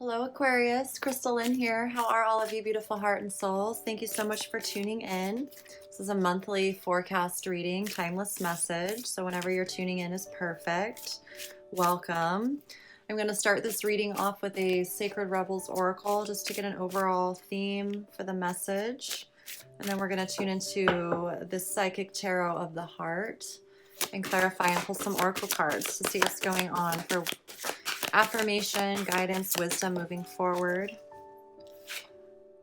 Hello Aquarius, Crystal Lynn here. How are all of you beautiful heart and souls? Thank you so much for tuning in. This is a monthly forecast reading, timeless message. So whenever you're tuning in is perfect. Welcome. I'm going to start this reading off with a Sacred Rebels Oracle just to get an overall theme for the message. And then we're going to tune into the Psychic Tarot of the Heart and clarify and pull some Oracle cards to see what's going on for affirmation, guidance, wisdom moving forward.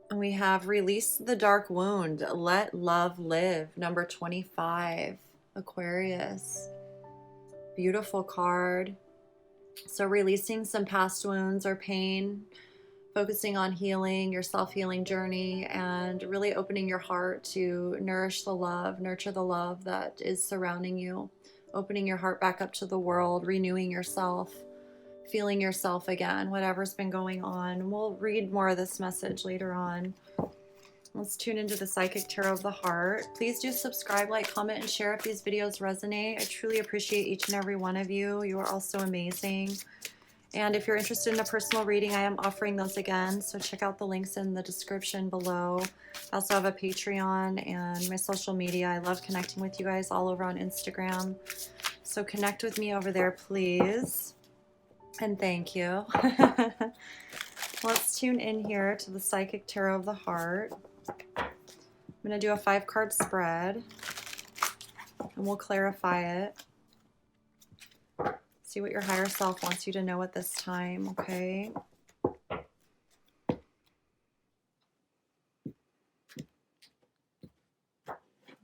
And we have Release the Dark Wound, Let Love Live, number 25, Aquarius. Beautiful card. So releasing some past wounds or pain, focusing on healing, your self-healing journey, and really opening your heart to nourish the love, nurture the love that is surrounding you. Opening your heart back up to the world, renewing yourself, feeling yourself again, whatever's been going on. We'll read more of this message later on. Let's tune into the Psychic Tarot of the Heart. Please do subscribe, like, comment, and share if these videos resonate. I truly appreciate each and every one of you. You are all so amazing. And if you're interested in a personal reading, I am offering those again. So check out the links in the description below. I also have a Patreon and my social media. I love connecting with you guys all over on Instagram. So connect with me over there, please. And thank you. Let's tune in here to the Psychic Tarot of the Heart. I'm going to do a 5-card spread and we'll clarify it. See what your higher self wants you to know at this time, okay?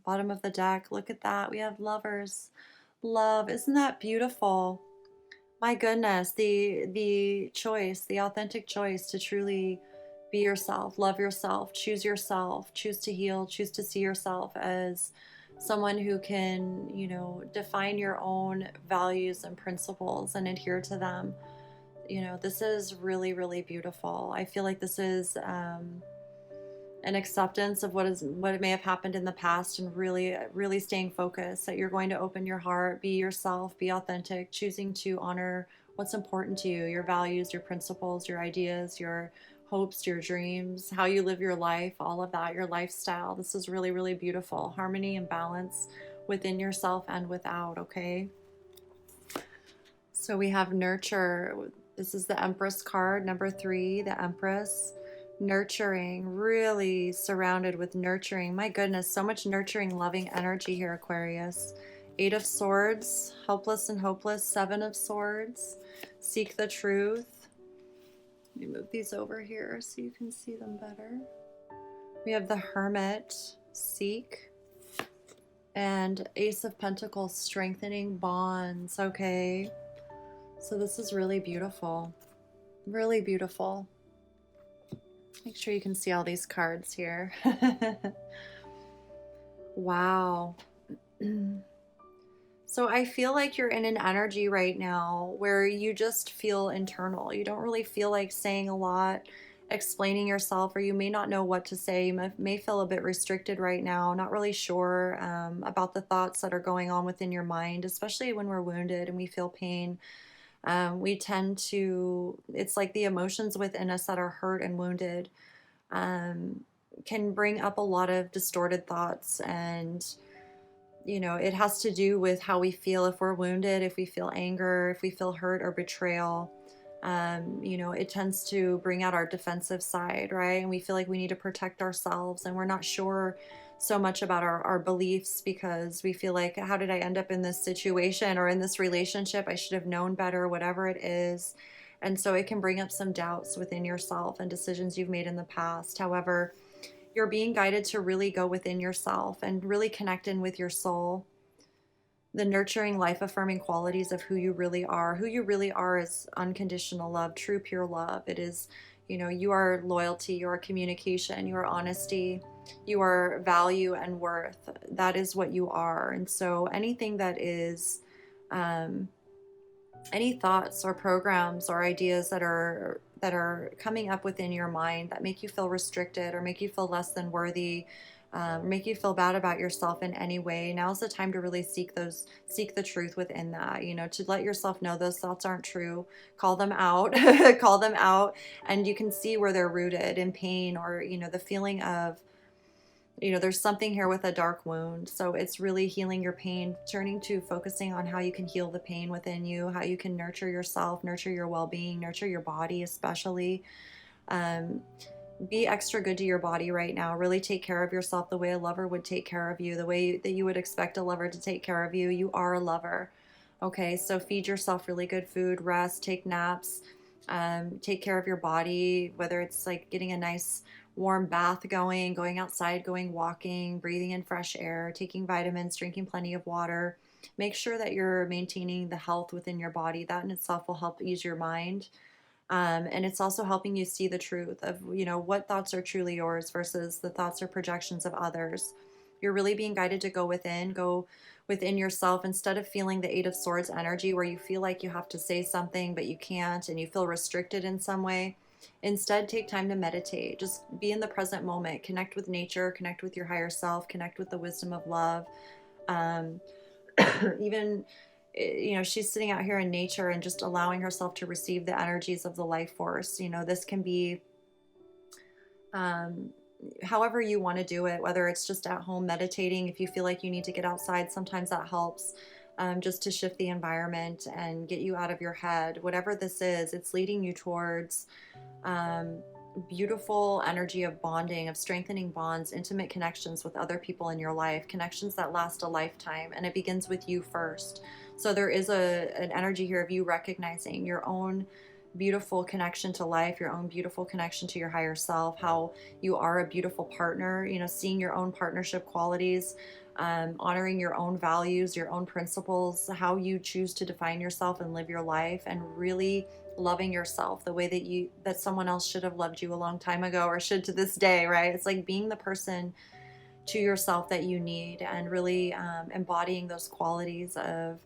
Bottom of the deck, look at that. We have Lovers. Love, isn't that beautiful? My goodness, the choice, the authentic choice to truly be yourself, love yourself, choose to heal, choose to see yourself as someone who can, you know, define your own values and principles and adhere to them. You know, this is really, really beautiful. I feel like this is an acceptance of what may have happened in the past, and really staying focused that you're going to open your heart, be yourself, be authentic, choosing to honor what's important to you, your values, your principles, your ideas, your hopes, your dreams, how you live your life, all of that, your lifestyle. This is really, really beautiful. Harmony and balance within yourself and without, okay? So we have nurture. This is the Empress card, number 3, the Empress. Nurturing, really surrounded with nurturing. My goodness, so much nurturing, loving energy here, Aquarius. 8 of Swords, helpless and hopeless. 7 of Swords, seek the truth. Let me move these over here so you can see them better. We have the Hermit, seek. And Ace of Pentacles, strengthening bonds, okay? So this is really beautiful. Really beautiful. Make sure you can see all these cards here. Wow. So I feel like you're in an energy right now where you just feel internal. You don't really feel like saying a lot, explaining yourself, or you may not know what to say. You may feel a bit restricted right now, not really sure about the thoughts that are going on within your mind, especially when we're wounded and we feel pain. We tend to, it's like the emotions within us that are hurt and wounded can bring up a lot of distorted thoughts. And, you know, it has to do with how we feel if we're wounded, if we feel anger, if we feel hurt or betrayal. You know, it tends to bring out our defensive side, right? And we feel like we need to protect ourselves, and we're not sure so much about our beliefs because we feel like, how did I end up in this situation or in this relationship? I should have known better, whatever it is. And so it can bring up some doubts within yourself and decisions you've made in the past. However, you're being guided to really go within yourself and really connect in with your soul. The nurturing, life-affirming qualities of who you really are. Who you really are is unconditional love, true, pure love. It is, you know, you are loyalty, you are communication, you are honesty, you are value and worth. That is what you are. And so anything that is, any thoughts or programs or ideas that are coming up within your mind that make you feel restricted or make you feel less than worthy, make you feel bad about yourself in any way, now's the time to really seek the truth within that, to let yourself know those thoughts aren't true. Call them out, call them out, and you can see where they're rooted in pain, or, the feeling of, there's something here with a dark wound. So it's really healing your pain, turning to focusing on how you can heal the pain within you, how you can nurture yourself, nurture your well-being, nurture your body, especially. Um, be extra good to your body right now. Really take care of yourself the way a lover would take care of you, the way that you would expect a lover to take care of you. You are a lover. Okay, so feed yourself really good food, rest, take naps, take care of your body, whether it's like getting a nice warm bath going outside, going walking, breathing in fresh air, taking vitamins, drinking plenty of water. Make sure that you're maintaining the health within your body. That in itself will help ease your mind. And it's also helping you see the truth of, what thoughts are truly yours versus the thoughts or projections of others. You're really being guided to go within yourself, instead of feeling the Eight of Swords energy where you feel like you have to say something, but you can't, and you feel restricted in some way. Instead, take time to meditate. Just be in the present moment. Connect with nature, connect with your higher self, connect with the wisdom of love. Um, even she's sitting out here in nature and just allowing herself to receive the energies of the life force. This can be however you want to do it, whether it's just at home meditating. If you feel like you need to get outside, sometimes that helps, just to shift the environment and get you out of your head. Whatever this is, it's leading you towards beautiful energy of bonding, of strengthening bonds, intimate connections with other people in your life, connections that last a lifetime. And it begins with you first. So there is an energy here of you recognizing your own beautiful connection to life, your own beautiful connection to your higher self, how you are a beautiful partner, seeing your own partnership qualities, honoring your own values, your own principles, how you choose to define yourself and live your life, and really loving yourself the way that someone else should have loved you a long time ago, or should to this day, right? It's like being the person to yourself that you need, and really embodying those qualities of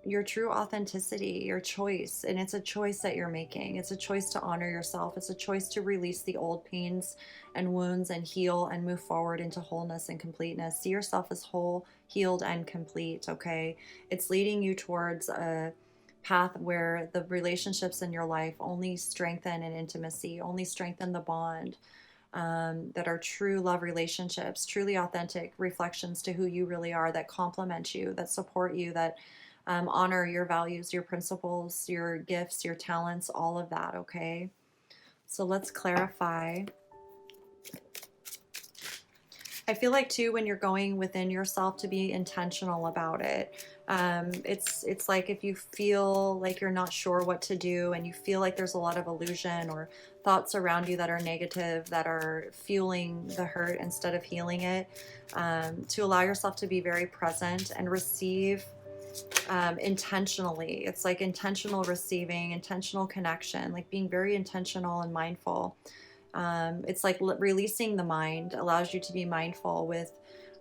your true authenticity, your choice. And it's a choice that you're making. It's a choice to honor yourself. It's a choice to release the old pains and wounds and heal and move forward into wholeness and completeness. See yourself as whole, healed, and complete, okay? It's leading you towards a path where the relationships in your life only strengthen in intimacy, only strengthen the bond, that are true love relationships, truly authentic reflections to who you really are, that complement you, that support you, that honor your values, your principles, your gifts, your talents, all of that, okay? So let's clarify. I feel like too, when you're going within yourself, to be intentional about it. It's like if you feel like you're not sure what to do, and you feel like there's a lot of illusion or thoughts around you that are negative, that are fueling the hurt instead of healing it, to allow yourself to be very present and receive intentionally. It's like intentional receiving, intentional connection, like being very intentional and mindful. It's like releasing the mind allows you to be mindful with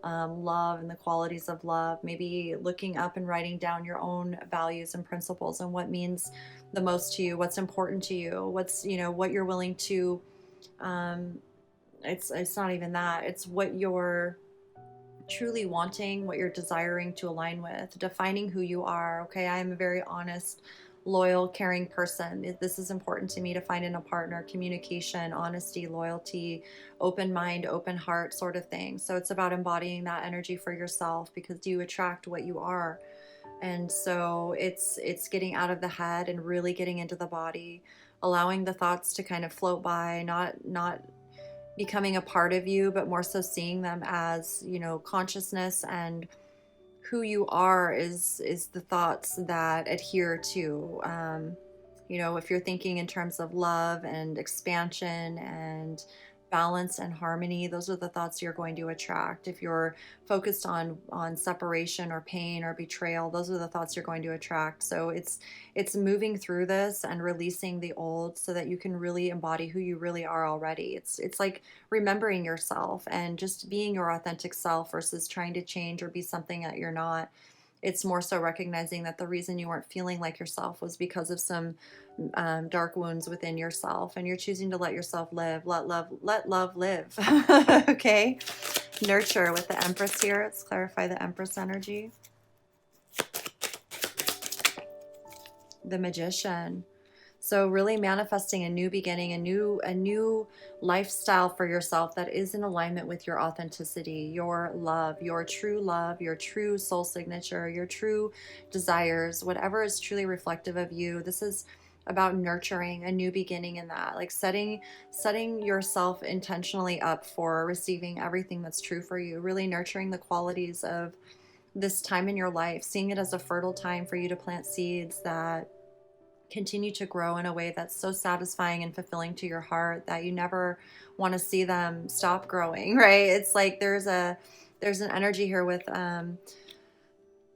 love and the qualities of love. Maybe looking up and writing down your own values and principles, and what means the most to you, what's important to you, what's, what you're willing to, it's not even that, it's what you're truly wanting, what you're desiring to align with, defining who you are. Okay, I am a very honest, loyal, caring person. This is important to me to find in a partner: communication, honesty, loyalty, open mind, open heart, sort of thing. So it's about embodying that energy for yourself, because you attract what you are. And so it's getting out of the head and really getting into the body, allowing the thoughts to kind of float by, not becoming a part of you, but more so seeing them as, consciousness, and who you are is the thoughts that adhere to, if you're thinking in terms of love and expansion and balance and harmony, those are the thoughts you're going to attract. If you're focused on separation or pain or betrayal, those are the thoughts you're going to attract. So it's moving through this and releasing the old, so that you can really embody who you really are already. It's like remembering yourself and just being your authentic self versus trying to change or be something that you're not. It's more so recognizing that the reason you weren't feeling like yourself was because of some dark wounds within yourself, and you're choosing to let yourself live. Let love live. Okay. Nurture with the Empress here. Let's clarify the Empress energy. The Magician. So really manifesting a new beginning, a new lifestyle for yourself that is in alignment with your authenticity, your love, your true soul signature, your true desires, whatever is truly reflective of you. This is about nurturing a new beginning in that, like setting yourself intentionally up for receiving everything that's true for you, really nurturing the qualities of this time in your life, seeing it as a fertile time for you to plant seeds that continue to grow in a way that's so satisfying and fulfilling to your heart that you never want to see them stop growing, right? It's like there's an energy here with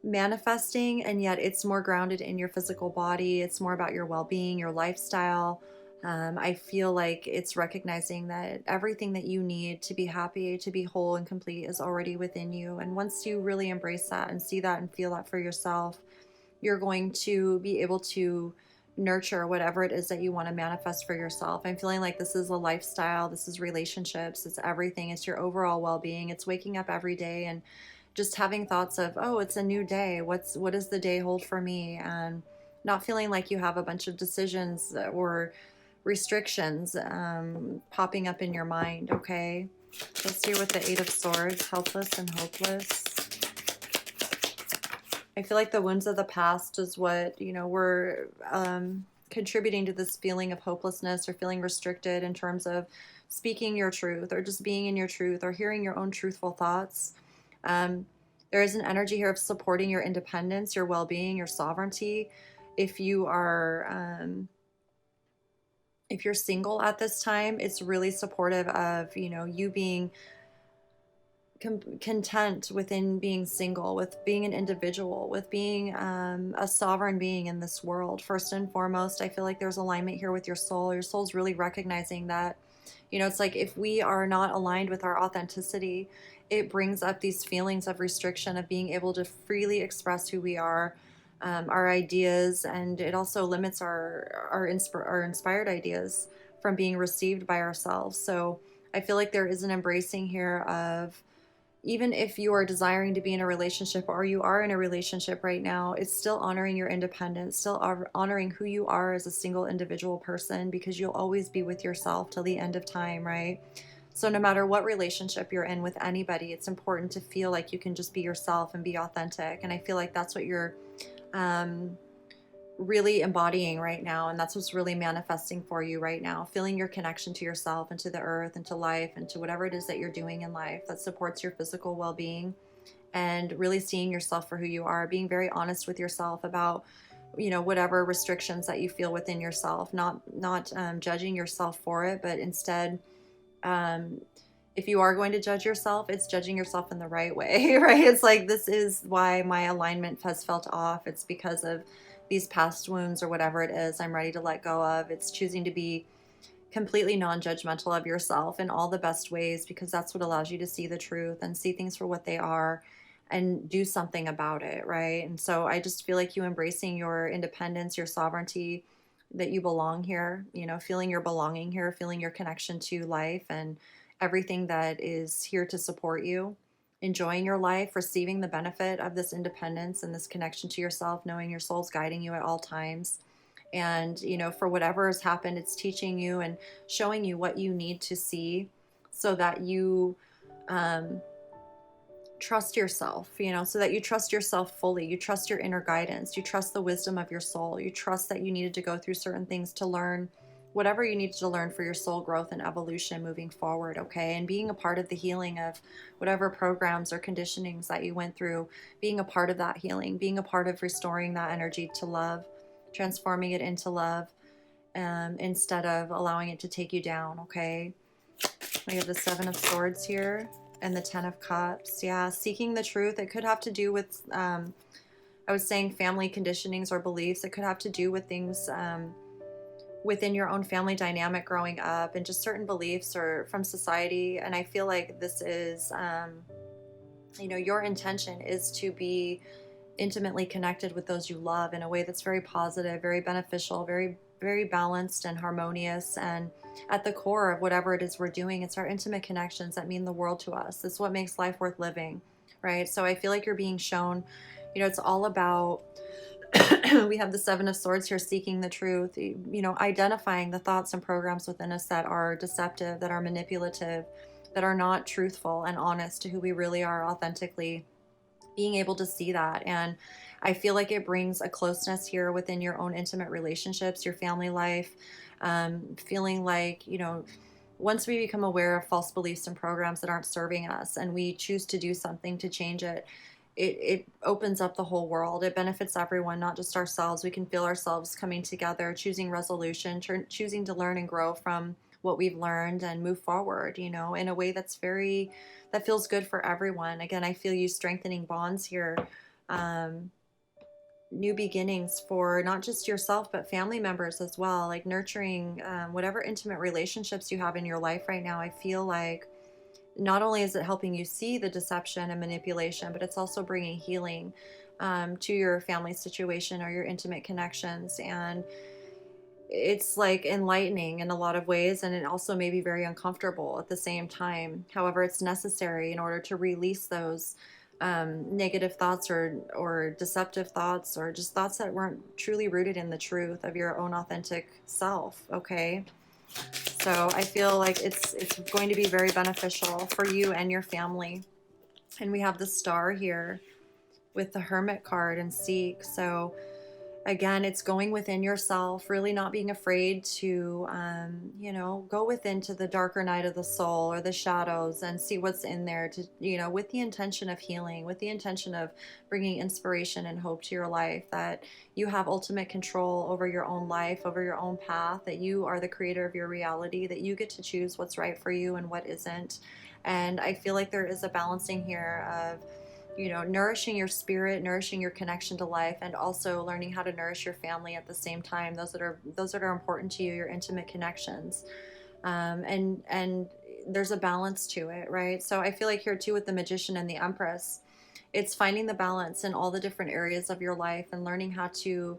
manifesting, and yet it's more grounded in your physical body. It's more about your well-being, your lifestyle. I feel like it's recognizing that everything that you need to be happy, to be whole and complete is already within you. And once you really embrace that and see that and feel that for yourself, you're going to be able to nurture whatever it is that you want to manifest for yourself. I'm feeling like this is a lifestyle, this is relationships, it's everything, it's your overall well-being, it's waking up every day and just having thoughts of, oh, it's a new day, what does the day hold for me, and not feeling like you have a bunch of decisions or restrictions popping up in your mind. Okay, let's see with the Eight of Swords, helpless and hopeless. I feel like the wounds of the past is what, were contributing to this feeling of hopelessness or feeling restricted in terms of speaking your truth or just being in your truth or hearing your own truthful thoughts. There is an energy here of supporting your independence, your well-being, your sovereignty. If you are, if you're single at this time, it's really supportive of, you being content within being single, with being an individual, with being a sovereign being in this world. First and foremost, I feel like there's alignment here with your soul. Your soul's really recognizing that, it's like if we are not aligned with our authenticity, it brings up these feelings of restriction, of being able to freely express who we are, our ideas, and it also limits our inspired ideas from being received by ourselves. So I feel like there is an embracing here of, even if you are desiring to be in a relationship or you are in a relationship right now, it's still honoring your independence, still honoring who you are as a single individual person, because you'll always be with yourself till the end of time, right? So no matter what relationship you're in with anybody, it's important to feel like you can just be yourself and be authentic. And I feel like that's what you're really embodying right now, and that's what's really manifesting for you right now, feeling your connection to yourself and to the earth and to life and to whatever it is that you're doing in life that supports your physical well-being, and really seeing yourself for who you are, being very honest with yourself about whatever restrictions that you feel within yourself, not judging yourself for it, but instead, if you are going to judge yourself, it's judging yourself in the right way, right? It's like, this is why my alignment has felt off. It's because of these past wounds or whatever it is I'm ready to let go of. It's choosing to be completely non-judgmental of yourself in all the best ways, because that's what allows you to see the truth and see things for what they are and do something about it, right? And so I just feel like you embracing your independence, your sovereignty, that you belong here, feeling your belonging here, feeling your connection to life and everything that is here to support you, enjoying your life, receiving the benefit of this independence and this connection to yourself, knowing your soul's guiding you at all times. And, for whatever has happened, it's teaching you and showing you what you need to see so that you trust yourself, so that you trust yourself fully. You trust your inner guidance. You trust the wisdom of your soul. You trust that you needed to go through certain things to learn whatever you need to learn for your soul growth and evolution moving forward, okay? And being a part of the healing of whatever programs or conditionings that you went through, being a part of that healing, being a part of restoring that energy to love, transforming it into love, instead of allowing it to take you down, okay? We have the Seven of Swords here and the Ten of Cups. Yeah, seeking the truth. It could have to do with, I was saying, family conditionings or beliefs. It could have to do with things within your own family dynamic growing up, and just certain beliefs or from society. And I feel like this is, your intention is to be intimately connected with those you love in a way that's very positive, very beneficial, very, very balanced and harmonious. And at the core of whatever it is we're doing, it's our intimate connections that mean the world to us. It's what makes life worth living, right? So I feel like you're being shown, it's all about we have the Seven of Swords here, seeking the truth, identifying the thoughts and programs within us that are deceptive, that are manipulative, that are not truthful and honest to who we really are authentically, being able to see that. And I feel like it brings a closeness here within your own intimate relationships, your family life, feeling like, once we become aware of false beliefs and programs that aren't serving us and we choose to do something to change it, it opens up the whole world. It benefits everyone, not just ourselves. We can feel ourselves coming together, choosing resolution, choosing to learn and grow from what we've learned and move forward, in a way that feels good for everyone. Again, I feel you strengthening bonds here, new beginnings for not just yourself, but family members as well, like nurturing whatever intimate relationships you have in your life right now. I feel like not only is it helping you see the deception and manipulation, but it's also bringing healing to your family situation or your intimate connections. And it's like enlightening in a lot of ways, and it also may be very uncomfortable at the same time. However, it's necessary in order to release those negative thoughts or deceptive thoughts, or just thoughts that weren't truly rooted in the truth of your own authentic self. Okay. So I feel like it's going to be very beneficial for you and your family. And we have the Star here with the Hermit card and Seek. So again, it's going within yourself, really not being afraid to, go within to the darker night of the soul or the shadows and see what's in there to, with the intention of healing, with the intention of bringing inspiration and hope to your life, that you have ultimate control over your own life, over your own path, that you are the creator of your reality, that you get to choose what's right for you and what isn't. And I feel like there is a balancing here of, nourishing your spirit, nourishing your connection to life, and also learning how to nourish your family at the same time. Those that are important to you, your intimate connections, and there's a balance to it, right? So I feel like here too with the Magician and the Empress, it's finding the balance in all the different areas of your life and learning how to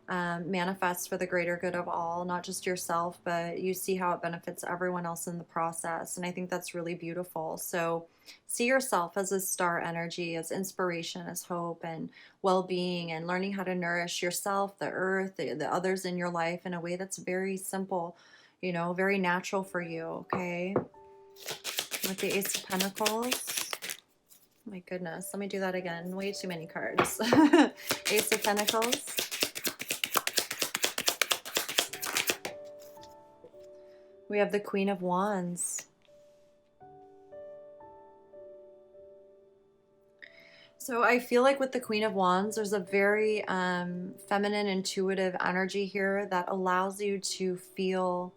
manifest for the greater good of all, not just yourself, but you see how it benefits everyone else in the process. And I think that's really beautiful. So see yourself as a star energy, as inspiration, as hope and well-being, and learning how to nourish yourself, the earth, the others in your life in a way that's very simple, very natural for you. Okay. With the Ace of Pentacles. Oh my goodness. Let me do that again. Way too many cards. Ace of Pentacles. We have the Queen of Wands. So I feel like with the Queen of Wands, there's a very feminine, intuitive energy here that allows you to feel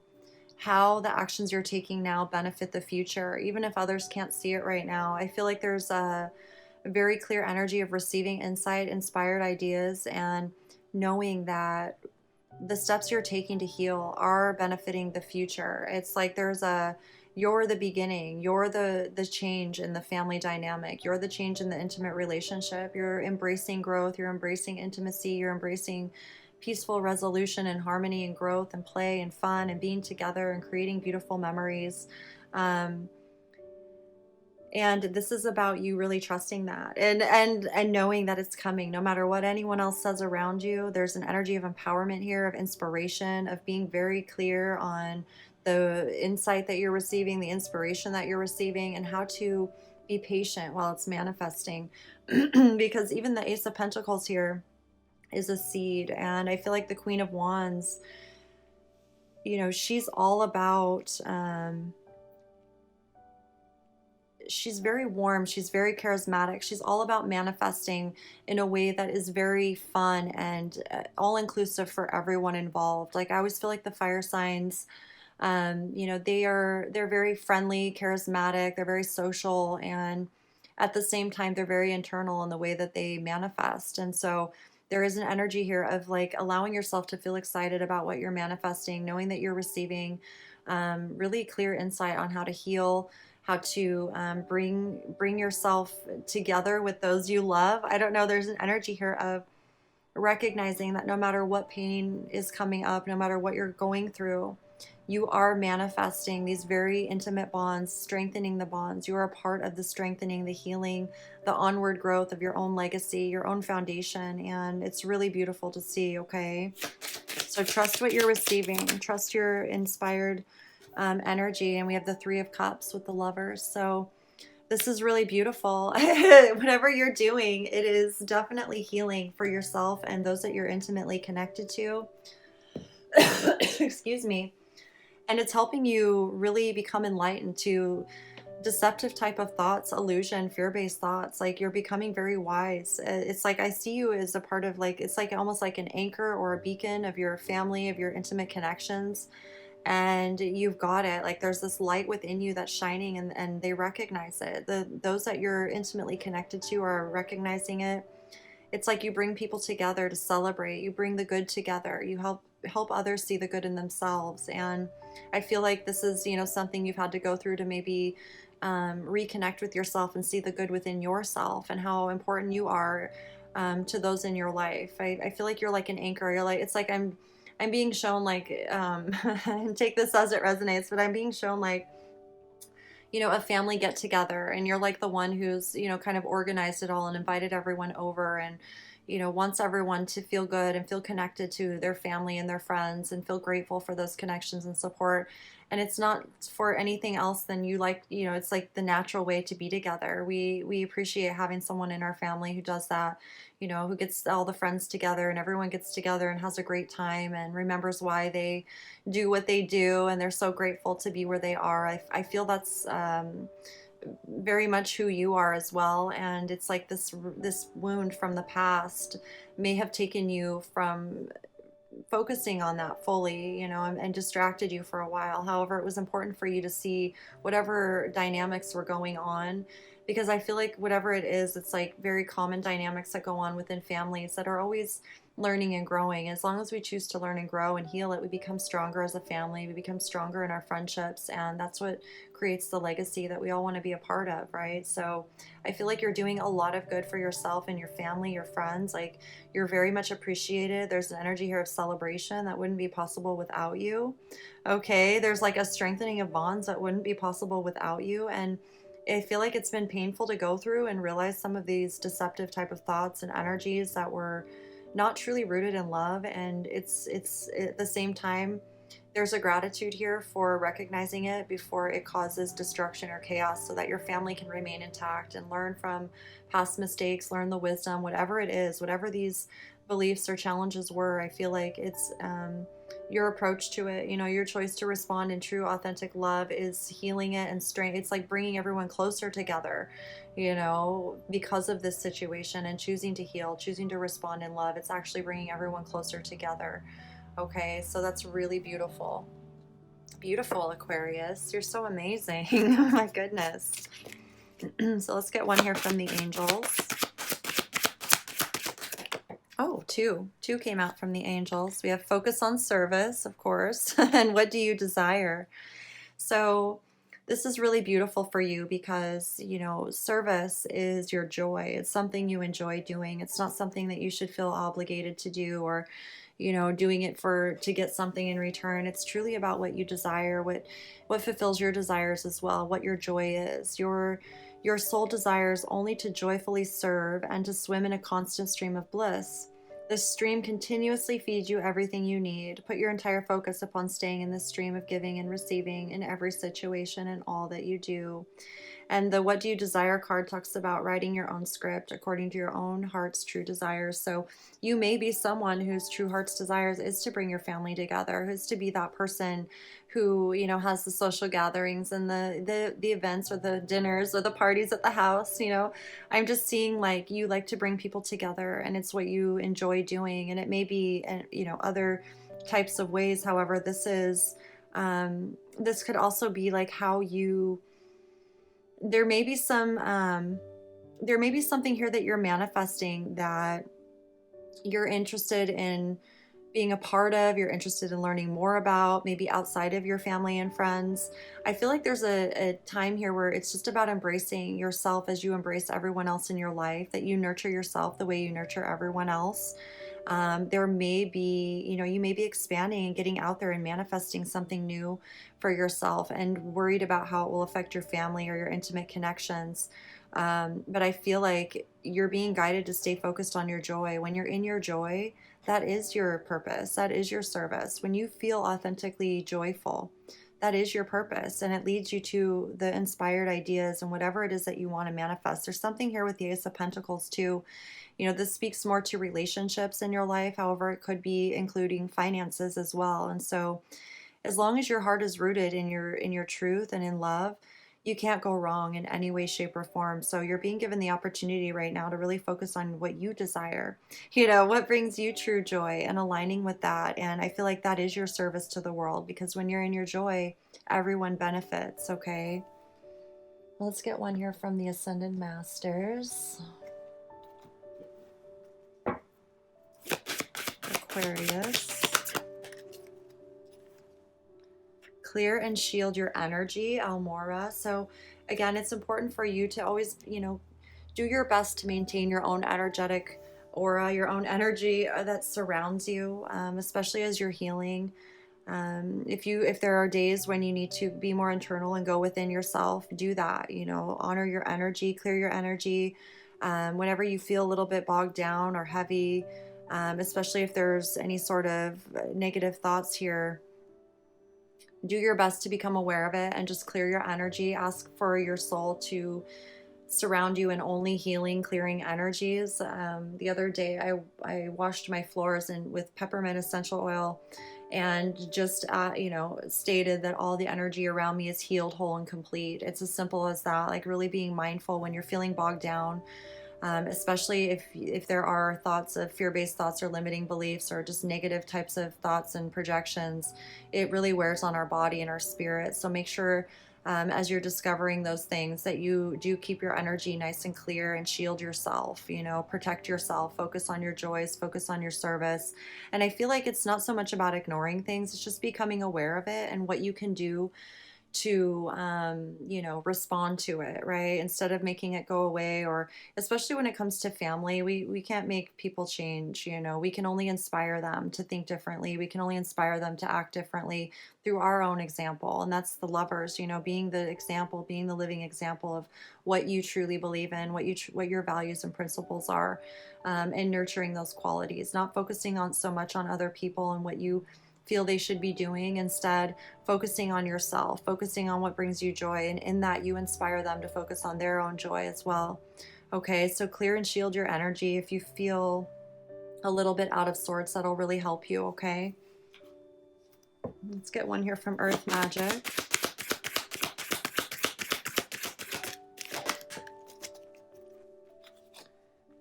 how the actions you're taking now benefit the future, even if others can't see it right now. I feel like there's a very clear energy of receiving insight, inspired ideas, and knowing that the steps you're taking to heal are benefiting the future. It's like you're the beginning, you're the change in the family dynamic, you're the change in the intimate relationship, you're embracing growth, you're embracing intimacy, you're embracing peaceful resolution and harmony and growth and play and fun and being together and creating beautiful memories. And this is about you really trusting that and knowing that it's coming no matter what anyone else says around you. There's an energy of empowerment here, of inspiration, of being very clear on the insight that you're receiving, the inspiration that you're receiving, and how to be patient while it's manifesting. Because even the Ace of Pentacles here is a seed. And I feel like the Queen of Wands, she's all about... she's very warm. She's very charismatic. She's all about manifesting in a way that is very fun and all-inclusive for everyone involved. Like I always feel like the fire signs, they're very friendly, charismatic. They're very social, and at the same time, they're very internal in the way that they manifest. And so there is an energy here of like allowing yourself to feel excited about what you're manifesting, knowing that you're receiving really clear insight on how to heal, how to bring yourself together with those you love. I don't know, there's an energy here of recognizing that no matter what pain is coming up, no matter what you're going through, you are manifesting these very intimate bonds, strengthening the bonds. You are a part of the strengthening, the healing, the onward growth of your own legacy, your own foundation. And it's really beautiful to see, okay? So trust what you're receiving. Trust your inspired energy. And we have the Three of Cups with the Lovers. So this is really beautiful. Whatever you're doing, it is definitely healing for yourself and those that you're intimately connected to. Excuse me. And it's helping you really become enlightened to deceptive type of thoughts, illusion, fear-based thoughts. Like you're becoming very wise. It's like I see you as a part of, like, it's like almost like an anchor or a beacon of your family, of your intimate connections. And you've got it. Like there's this light within you that's shining, and they recognize it. Those that you're intimately connected to are recognizing it. It's like you bring people together to celebrate. You bring the good together. You help others see the good in themselves. And I feel like this is, you know, something you've had to go through to maybe reconnect with yourself and see the good within yourself and how important you are to those in your life. I feel like you're like an anchor. You're like, it's like I'm being shown, like, and take this as it resonates, but I'm being shown like, you know, a family get together, and you're like the one who's, you know, kind of organized it all and invited everyone over, and, you know, wants everyone to feel good and feel connected to their family and their friends and feel grateful for those connections and support. And it's not for anything else than you, like, you know, it's like the natural way to be together. We appreciate having someone in our family who does that, you know, who gets all the friends together and everyone gets together and has a great time and remembers why they do what they do, and they're so grateful to be where they are. I feel that's very much who you are as well. And it's like this wound from the past may have taken you from focusing on that fully, you know, and distracted you for a while. However, it was important for you to see whatever dynamics were going on, because I feel like whatever it is, it's like very common dynamics that go on within families that are always learning and growing. As long as we choose to learn and grow and heal it, we become stronger as a family, we become stronger in our friendships, and that's what creates the legacy that we all want to be a part of, right? So I feel like you're doing a lot of good for yourself and your family, your friends. Like you're very much appreciated. There's an energy here of celebration that wouldn't be possible without you. Okay, there's like a strengthening of bonds that wouldn't be possible without you. And I feel like it's been painful to go through and realize some of these deceptive type of thoughts and energies that were not truly rooted in love. And it's at the same time, there's a gratitude here for recognizing it before it causes destruction or chaos, so that your family can remain intact and learn from past mistakes, learn the wisdom, whatever it is, whatever these beliefs or challenges were. I feel like it's your approach to it, you know, your choice to respond in true, authentic love is healing it and strength. It's like bringing everyone closer together, you know, because of this situation, and choosing to heal, choosing to respond in love. It's actually bringing everyone closer together. Okay, so that's really beautiful. Beautiful, Aquarius. You're so amazing. Oh my goodness. So let's get one here from the angels. Oh, two. Two came out from the angels. We have focus on service, of course, and what do you desire? So this is really beautiful for you because, you know, service is your joy. It's something you enjoy doing. It's not something that you should feel obligated to do, or, you know, doing it to get something in return. It's truly about what you desire, what fulfills your desires as well, what your joy is. Your soul desires only to joyfully serve and to swim in a constant stream of bliss. This stream continuously feeds you everything you need. Put your entire focus upon staying in this stream of giving and receiving in every situation and all that you do. And the what do you desire card talks about writing your own script according to your own heart's true desires. So you may be someone whose true heart's desires is to bring your family together, who's to be that person who, you know, has the social gatherings and the events or the dinners or the parties at the house. You know, I'm just seeing like you like to bring people together, and it's what you enjoy doing. And it may be, you know, other types of ways. However, this is this could also be like how you, there may be something here that you're manifesting, that you're interested in being a part of, you're interested in learning more about, maybe outside of your family and friends. I feel like there's a time here where it's just about embracing yourself as you embrace everyone else in your life, that you nurture yourself the way you nurture everyone else. There may be, you may be expanding and getting out there and manifesting something new for yourself and worried about how it will affect your family or your intimate connections. But I feel like you're being guided to stay focused on your joy. When you're in your joy, that is your purpose. That is your service. When you feel authentically joyful, that is your purpose. And it leads you to the inspired ideas and whatever it is that you want to manifest. There's something here with the Ace of Pentacles too. This speaks more to relationships in your life. However, it could be including finances as well. And so as long as your heart is rooted in your truth and in love, you can't go wrong in any way, shape, or form. So you're being given the opportunity right now to really focus on what you desire, what brings you true joy, and aligning with that. And I feel like that is your service to the world, because when you're in your joy, everyone benefits. Okay, let's get one here from the Ascended Masters. Aquarius. Clear and shield your energy, Almora. So again, it's important for you to always, do your best to maintain your own energetic aura, your own energy that surrounds you, especially as you're healing. If there are days when you need to be more internal and go within yourself, do that. Honor your energy, clear your energy. Whenever you feel a little bit bogged down or heavy, especially if there's any sort of negative thoughts here, do your best to become aware of it and just clear your energy. Ask for your soul to surround you in only healing, clearing energies. The other day, I washed my floors with peppermint essential oil, and just stated that all the energy around me is healed, whole, and complete. It's as simple as that. Like really being mindful when you're feeling bogged down. Especially if there are thoughts of fear-based thoughts or limiting beliefs or just negative types of thoughts and projections, it really wears on our body and our spirit. So make sure as you're discovering those things that you do keep your energy nice and clear and shield yourself, protect yourself, focus on your joys, focus on your service. And I feel like it's not so much about ignoring things, it's just becoming aware of it and what you can do to respond to it, right, instead of making it go away. Or especially when it comes to family, we can't make people change. We can only inspire them to think differently. We can only inspire them to act differently through our own example. And that's the Lovers, being the example, being the living example of what you truly believe in, what your values and principles are, and nurturing those qualities, not focusing on so much on other people and what you feel they should be doing. Instead, focusing on yourself, focusing on what brings you joy, and in that you inspire them to focus on their own joy as well. Okay, so clear and shield your energy. If you feel a little bit out of sorts, that'll really help you. Okay, let's get one here from Earth Magic.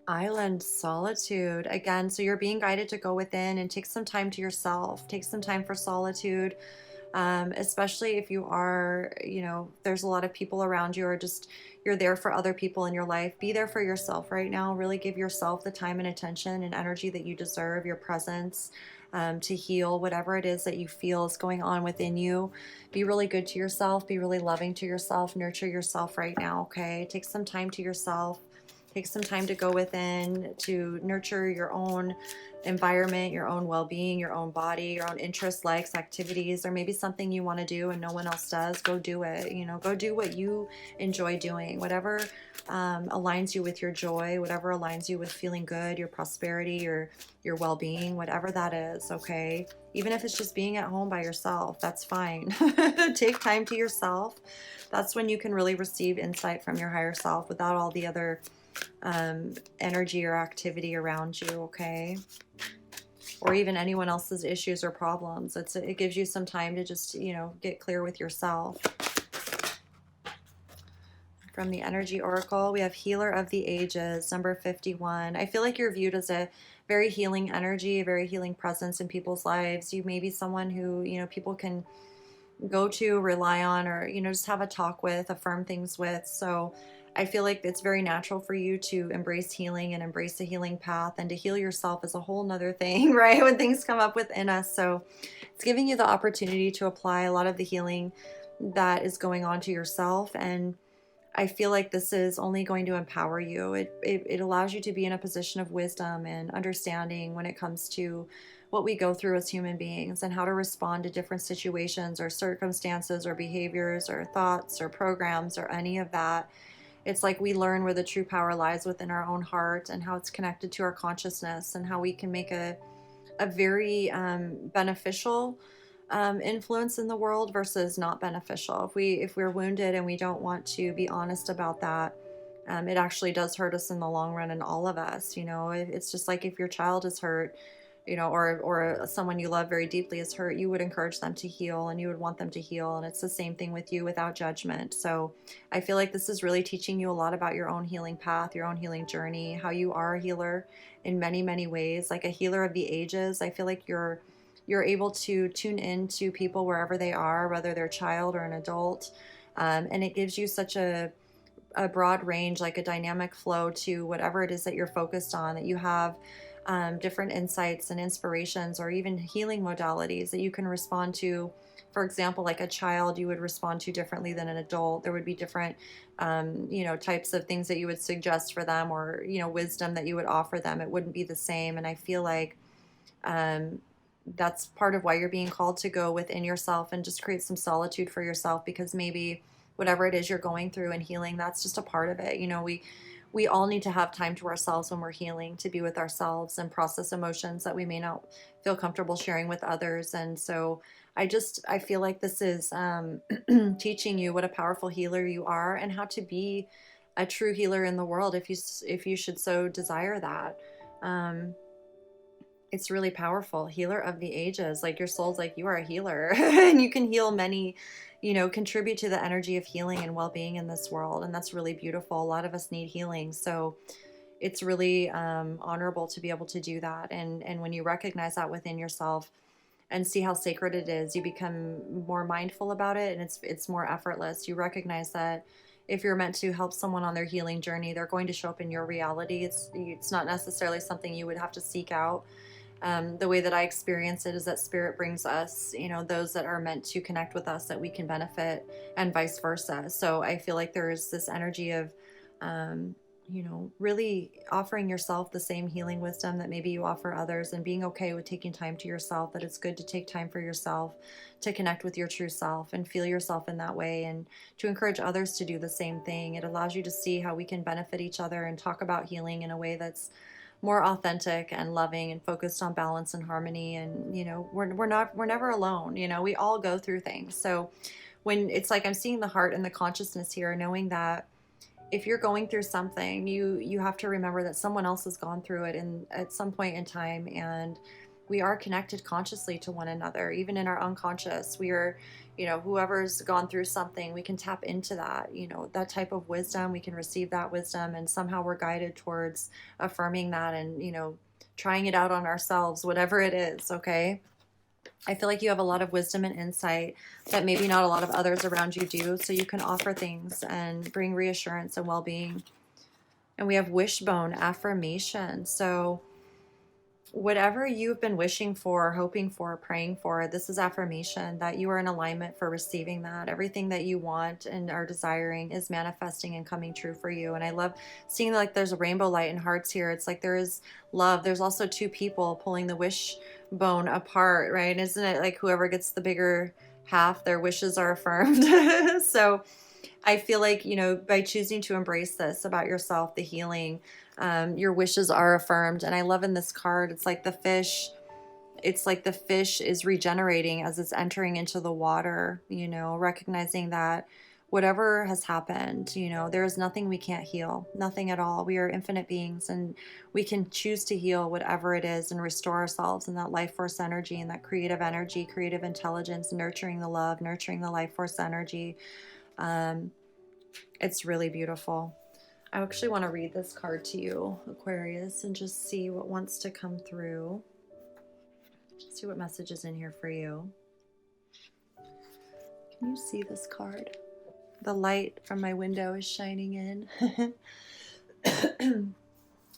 Island Solitude again. So you're being guided to go within and take some time to yourself, take some time for solitude, especially if you are, there's a lot of people around you, or just you're there for other people in your life. Be there for yourself right now. Really give yourself the time and attention and energy that you deserve, your presence, to heal whatever it is that you feel is going on within you. Be really good to yourself, be really loving to yourself, nurture yourself right now. Okay, take some time to yourself. Take some time to go within, to nurture your own environment, your own well-being, your own body, your own interests, likes, activities, or maybe something you want to do and no one else does. Go do it. Go do what you enjoy doing. Whatever aligns you with your joy, whatever aligns you with feeling good, your prosperity, your well-being, whatever that is. Okay, even if it's just being at home by yourself, that's fine. Take time to yourself. That's when you can really receive insight from your higher self without all the other energy or activity around you. Okay, or even anyone else's issues or problems. It gives you some time to just get clear with yourself. From the Energy Oracle, we have Healer of the Ages, number 51. I feel like you're viewed as a very healing energy, a very healing presence in people's lives. You may be someone who people can go to, rely on, or just have a talk with, affirm things with. So I feel like it's very natural for you to embrace healing and embrace the healing path, and to heal yourself is a whole nother thing, right? When things come up within us. So it's giving you the opportunity to apply a lot of the healing that is going on to yourself. And I feel like this is only going to empower you. It allows you to be in a position of wisdom and understanding when it comes to what we go through as human beings and how to respond to different situations or circumstances or behaviors or thoughts or programs or any of that. It's like we learn where the true power lies within our own heart and how it's connected to our consciousness, and how we can make a very beneficial influence in the world versus not beneficial. If we're wounded and we don't want to be honest about that, it actually does hurt us in the long run, and all of us. It's just like if your child is hurt, or someone you love very deeply is hurt, you would encourage them to heal and you would want them to heal. And it's the same thing with you, without judgment. So I feel like this is really teaching you a lot about your own healing path, your own healing journey, how you are a healer in many, many ways, like a healer of the ages. I feel like you're able to tune in to people wherever they are, whether they're a child or an adult. And it gives you such a broad range, like a dynamic flow to whatever it is that you're focused on, that you have different insights and inspirations, or even healing modalities that you can respond to. For example, like a child, you would respond to differently than an adult. There would be different, types of things that you would suggest for them, or, wisdom that you would offer them. It wouldn't be the same. And I feel like that's part of why you're being called to go within yourself and just create some solitude for yourself, because maybe whatever it is you're going through and healing, that's just a part of it. We all need to have time to ourselves when we're healing, to be with ourselves and process emotions that we may not feel comfortable sharing with others. And so I feel like this is teaching you what a powerful healer you are, and how to be a true healer in the world if you should so desire that. It's really powerful. Healer of the ages. Like, your soul's like, you are a healer and you can heal many, contribute to the energy of healing and well-being in this world. And that's really beautiful. A lot of us need healing. So it's really honorable to be able to do that. And when you recognize that within yourself and see how sacred it is, you become more mindful about it, and it's more effortless. You recognize that if you're meant to help someone on their healing journey, they're going to show up in your reality. It's not necessarily something you would have to seek out. The way that I experience it is that spirit brings us, those that are meant to connect with us, that we can benefit, and vice versa. So I feel like there is this energy of, really offering yourself the same healing wisdom that maybe you offer others, and being okay with taking time to yourself, that it's good to take time for yourself to connect with your true self and feel yourself in that way, and to encourage others to do the same thing. It allows you to see how we can benefit each other and talk about healing in a way that's more authentic and loving and focused on balance and harmony. And we're never alone. We all go through things. So when it's like, I'm seeing the heart and the consciousness here, knowing that if you're going through something, you have to remember that someone else has gone through it at some point in time, and we are connected consciously to one another. Even in our unconscious, we are, whoever's gone through something, we can tap into that, that type of wisdom. We can receive that wisdom, and somehow we're guided towards affirming that and, trying it out on ourselves, whatever it is. Okay. I feel like you have a lot of wisdom and insight that maybe not a lot of others around you do. So you can offer things and bring reassurance and well-being. And we have wishbone affirmation. So whatever you've been wishing for, hoping for, praying for, this is affirmation that you are in alignment for receiving that. Everything that you want and are desiring is manifesting and coming true for you. And I love seeing like there's a rainbow light and hearts here. It's like there is love. There's also two people pulling the wishbone apart, right? Isn't it like whoever gets the bigger half, their wishes are affirmed? So I feel like, by choosing to embrace this about yourself, the healing, your wishes are affirmed. And I love in this card, it's like the fish is regenerating as it's entering into the water, recognizing that whatever has happened, there is nothing we can't heal, nothing at all. We are infinite beings, and we can choose to heal whatever it is and restore ourselves in that life force energy and that creative energy, creative intelligence, nurturing the love, nurturing the life force energy. It's really beautiful. I actually want to read this card to you, Aquarius, and just see what wants to come through. See what message is in here for you. Can you see this card? The light from my window is shining in.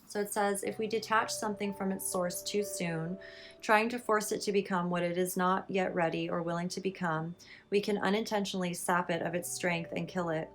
So it says, if we detach something from its source too soon, trying to force it to become what it is not yet ready or willing to become, we can unintentionally sap it of its strength and kill it.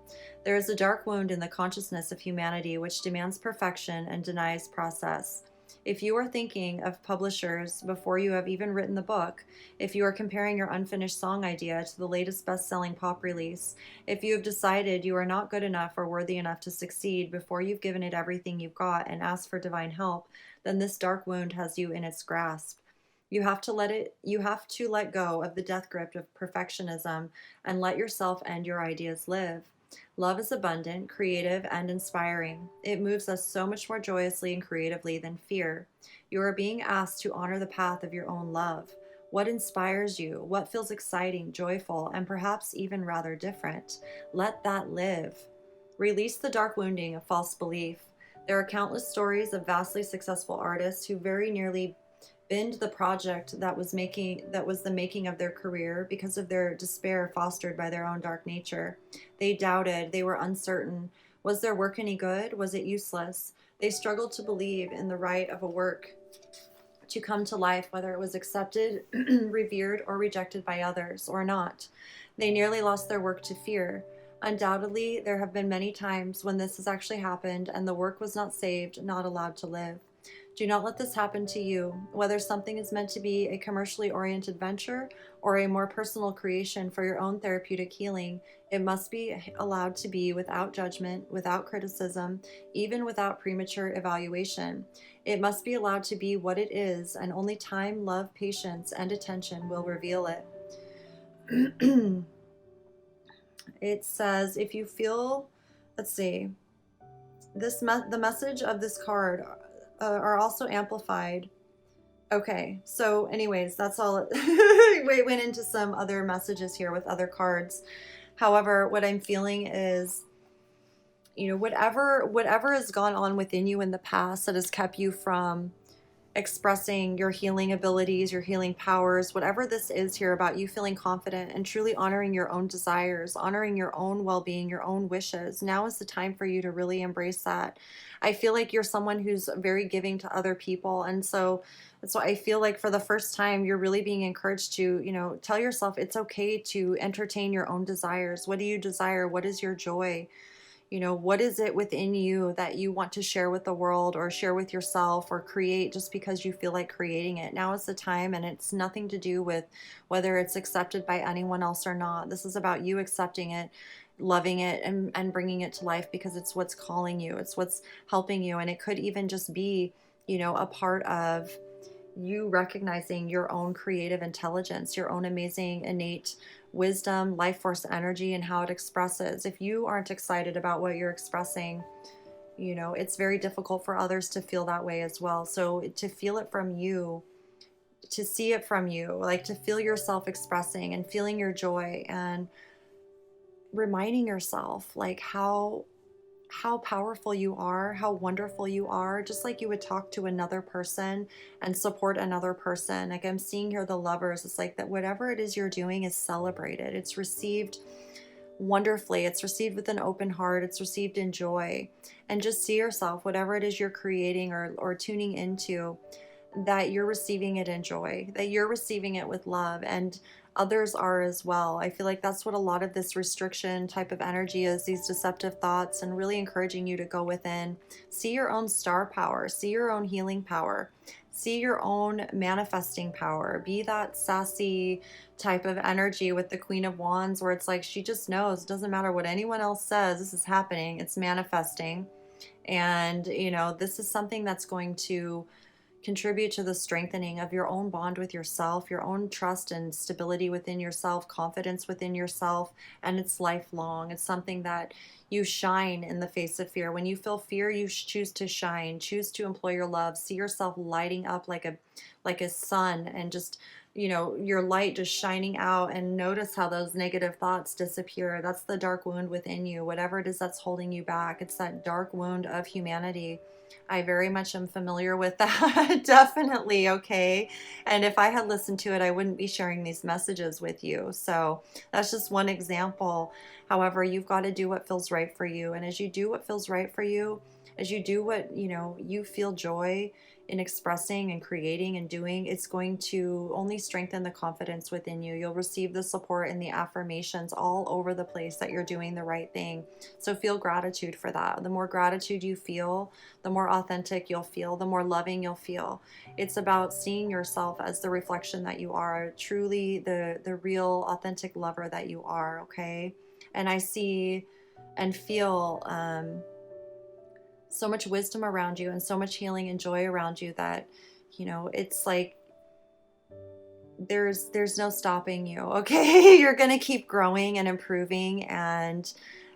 There is a dark wound in the consciousness of humanity which demands perfection and denies process. If you are thinking of publishers before you have even written the book, if you are comparing your unfinished song idea to the latest best-selling pop release, if you have decided you are not good enough or worthy enough to succeed before you've given it everything you've got and asked for divine help, then this dark wound has you in its grasp. You have to let go of the death grip of perfectionism and let yourself and your ideas live. Love is abundant, creative, and inspiring. It moves us so much more joyously and creatively than fear. You are being asked to honor the path of your own love. What inspires you? What feels exciting, joyful, and perhaps even rather different? Let that live. Release the dark wounding of false belief. There are countless stories of vastly successful artists who very nearly binned the project that was the making of their career because of their despair fostered by their own dark nature. They doubted, they were uncertain. Was their work any good? Was it useless? They struggled to believe in the right of a work to come to life, whether it was accepted, revered, or rejected by others or not. They nearly lost their work to fear. Undoubtedly, there have been many times when this has actually happened and the work was not saved, not allowed to live. Do not let this happen to you. Whether something is meant to be a commercially oriented venture or a more personal creation for your own therapeutic healing, it must be allowed to be without judgment, without criticism, even without premature evaluation. It must be allowed to be what it is, and only time, love, patience, and attention will reveal it. It says, if you feel, let's see, the message of this card are also amplified. Okay, so anyways, that's all. We went into some other messages here with other cards. However, what I'm feeling is, whatever has gone on within you in the past that has kept you from expressing your healing abilities, your healing powers, whatever this is here about you feeling confident and truly honoring your own desires, honoring your own well-being, your own wishes. Now is the time for you to really embrace that. I feel like you're someone who's very giving to other people. And so I feel like for the first time, you're really being encouraged to, tell yourself it's okay to entertain your own desires. What do you desire? What is your joy? What is it within you that you want to share with the world or share with yourself or create just because you feel like creating it? Now is the time, and it's nothing to do with whether it's accepted by anyone else or not. This is about you accepting it, loving it, and bringing it to life because it's what's calling you. It's what's helping you. And it could even just be, a part of you recognizing your own creative intelligence, your own amazing innate wisdom, life force energy, and how it expresses. If you aren't excited about what you're expressing, it's very difficult for others to feel that way as well. So to feel it from you, to see it from you, like to feel yourself expressing and feeling your joy and reminding yourself like how powerful you are, how wonderful you are, just like you would talk to another person and support another person. Like I'm seeing here the lovers, it's like that whatever it is you're doing is celebrated. It's received wonderfully. It's received with an open heart. It's received in joy. And just see yourself, whatever it is you're creating or tuning into, that you're receiving it in joy, that you're receiving it with love, and others are as well. I feel like that's what a lot of this restriction type of energy is, these deceptive thoughts, and really encouraging you to go within, see your own star power, see your own healing power, see your own manifesting power, be that sassy type of energy with the Queen of Wands where it's like she just knows, it doesn't matter what anyone else says, this is happening, it's manifesting. And this is something that's going to contribute to the strengthening of your own bond with yourself, your own trust and stability within yourself, confidence within yourself, and it's lifelong. It's something that you shine in the face of fear. When you feel fear, you choose to shine, choose to employ your love, see yourself lighting up like a sun, and just your light just shining out, and notice how those negative thoughts disappear. That's the dark wound within you, whatever it is that's holding you back. It's that dark wound of humanity. I very much am familiar with that. Definitely, okay. And if I had listened to it, I wouldn't be sharing these messages with you. So that's just one example. However, you've got to do what feels right for you. And as you do what feels right for you, as you do what, you feel joy in expressing and creating and doing, it's going to only strengthen the confidence within you. You'll receive the support and the affirmations all over the place that you're doing the right thing. So feel gratitude for that. The more gratitude you feel, the more authentic you'll feel, the more loving you'll feel. It's about seeing yourself as the reflection that you are, truly the real authentic lover that you are, okay? And I see and feel so much wisdom around you and so much healing and joy around you that, it's like there's no stopping you, okay? You're going to keep growing and improving, and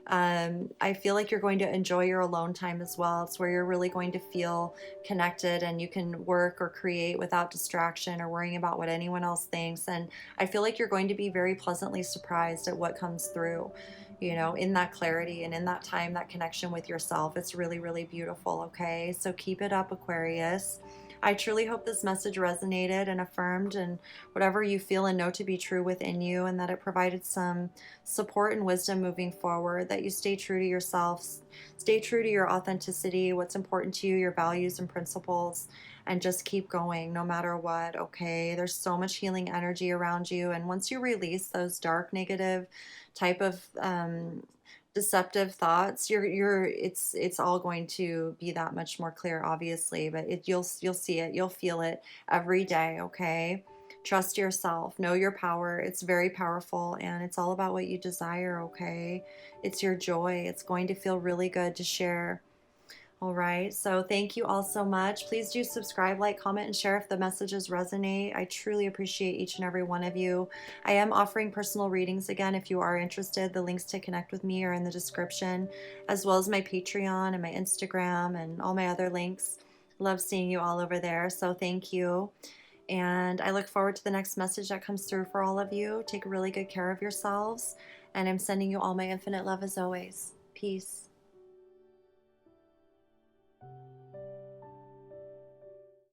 I feel like you're going to enjoy your alone time as well. It's where you're really going to feel connected and you can work or create without distraction or worrying about what anyone else thinks. And I feel like you're going to be very pleasantly surprised at what comes through, in that clarity and in that time, that connection with yourself. It's really, really beautiful, okay? So keep it up, Aquarius. I truly hope this message resonated and affirmed and whatever you feel and know to be true within you, and that it provided some support and wisdom moving forward, that you stay true to yourself, stay true to your authenticity, what's important to you, your values and principles, and just keep going no matter what, okay? There's so much healing energy around you, and once you release those dark, negative type of deceptive thoughts, it's all going to be that much more clear, obviously, but you'll see it, you'll feel it every day, okay? Trust yourself, know your power. It's very powerful, and it's all about what you desire, okay? It's your joy. It's going to feel really good to share. All right, so thank you all so much. Please do subscribe, like, comment, and share if the messages resonate. I truly appreciate each and every one of you. I am offering personal readings again if you are interested. The links to connect with me are in the description, as well as my Patreon and my Instagram and all my other links. Love seeing you all over there, so thank you. And I look forward to the next message that comes through for all of you. Take really good care of yourselves, and I'm sending you all my infinite love as always. Peace.